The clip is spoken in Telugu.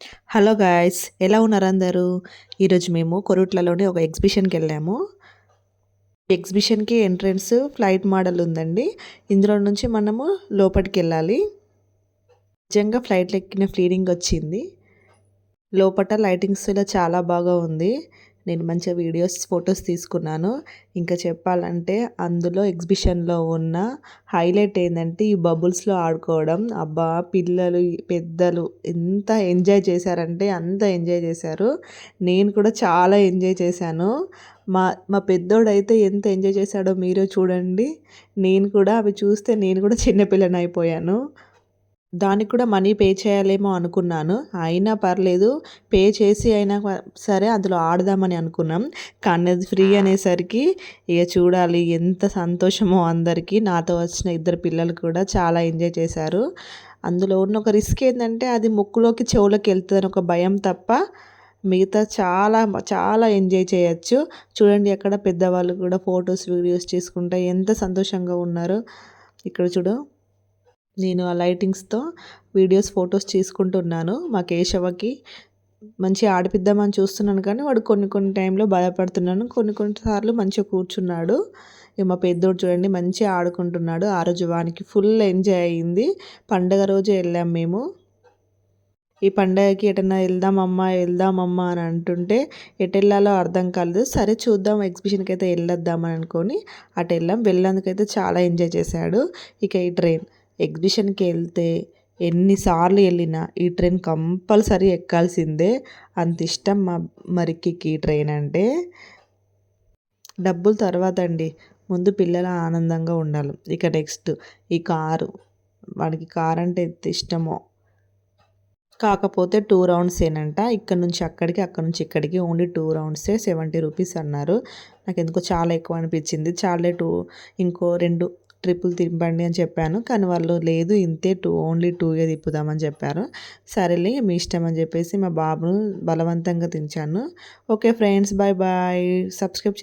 హలో గాయ్స్, ఎలా ఉన్నారు అందరూ? ఈరోజు మేము కొరుట్లలోని ఒక ఎగ్జిబిషన్‌కెళ్ళాము. ఎగ్జిబిషన్‌కి ఎంట్రన్స్ ఫ్లైట్ మోడల్ ఉందండి. ఇందులో నుంచి మనము లోపటికెళ్ళాలి. నిజంగా ఫ్లైట్‌లో ఎక్కిన ఫీలింగ్ వచ్చింది. లోపట లైటింగ్స్ ఇలా చాలా బాగా ఉంది. నేను మంచిగా వీడియోస్, ఫోటోస్ తీసుకున్నాను. ఇంకా చెప్పాలంటే అందులో ఎగ్జిబిషన్‌లో ఉన్న హైలైట్ ఏందంటే ఈ బబుల్స్‌లో ఆడుకోవడం. అబ్బా! పిల్లలు, పెద్దలు ఎంత ఎంజాయ్ చేశారంటే అంత ఎంజాయ్ చేశారు. నేను కూడా చాలా ఎంజాయ్ చేశాను. మా మా పెద్దోడైతే ఎంత ఎంజాయ్ చేశాడో మీరే చూడండి. నేను కూడా అవి చూస్తే నేను కూడా చిన్న పిల్లనయిపోయాను. దానికి కూడా మనీ పే చేయాలేమో అనుకున్నాను. అయినా పర్లేదు, పే చేసి అయినా సరే అందులో ఆడదామని అనుకున్నాం. కానీ అది ఫ్రీ అనేసరికి ఇక చూడాలి ఎంత సంతోషమో అందరికీ. నాతో వచ్చిన ఇద్దరు పిల్లలు కూడా చాలా ఎంజాయ్ చేశారు. అందులో ఉన్న ఒక రిస్క్ ఏంటంటే అది ముక్కులోకి చెవులోకి వెళ్తుందని ఒక భయం తప్ప మిగతా చాలా చాలా ఎంజాయ్ చేయొచ్చు. చూడండి అక్కడ పెద్దవాళ్ళు కూడా ఫొటోస్, వీడియోస్ చేసుకుంటా ఎంత సంతోషంగా ఉన్నారో. ఇక్కడ చూడు, నేను ఆ లైటింగ్స్‌తో వీడియోస్, ఫోటోస్ తీసుకుంటున్నాను. మా కేశవకి మంచిగా ఆడిపిద్దామని చూస్తున్నాను కానీ వాడు కొన్ని కొన్ని టైంలో భయపడుతున్నాను. కొన్ని కొన్ని సార్లు మంచిగా కూర్చున్నాడు. ఇక మా పెద్దోడు చూడండి మంచిగా ఆడుకుంటున్నాడు. ఆ రోజు వానికి ఫుల్ ఎంజాయ్ అయింది. పండగ రోజే వెళ్ళాం మేము. ఈ పండగకి ఎటన్నా వెళ్దామమ్మా అని అంటుంటే ఎటెళ్ళాలో అర్థం కాలేదు. సరే చూద్దాం, ఎగ్జిబిషన్‌కి అయితే వెళ్ళొద్దామని అనుకోని అటు వెళ్ళాం. వెళ్ళినందుకైతే చాలా ఎంజాయ్ చేశాడు. ఇక ఈ ట్రైన్ ఎగ్జిబిషన్‌కి వెళ్తే ఎన్నిసార్లు వెళ్ళినా ఈ ట్రైన్ కంపల్సరీ ఎక్కాల్సిందే. అంత ఇష్టం మా మరిక్కికి ఈ ట్రైన్ అంటే. డబ్బులు తర్వాత అండి, ముందు పిల్లలు ఆనందంగా ఉండాలి. ఇక నెక్స్ట్ ఈ కారు, వాడికి కార్ అంటే ఎంత ఇష్టమో. కాకపోతే 2 రౌండ్సేనంట. ఇక్కడ నుంచి అక్కడికి, అక్కడి నుంచి ఇక్కడికి ఓన్లీ 2 రౌండ్సే 70 రూపీస్ అన్నారు. నాకెందుకో చాలా ఎక్కువ అనిపించింది. చాలే ఇంకో 2 ట్రిప్పులు తిప్పండి అని చెప్పాను. కానీ వాళ్ళు లేదు ఇంతే, ఓన్లీ 2 తిప్పుదామని చెప్పారు. సరేలే మీ ఇష్టం అని చెప్పేసి మా బాబును బలవంతంగా దించాను. Okay friends, bye bye. Subscribe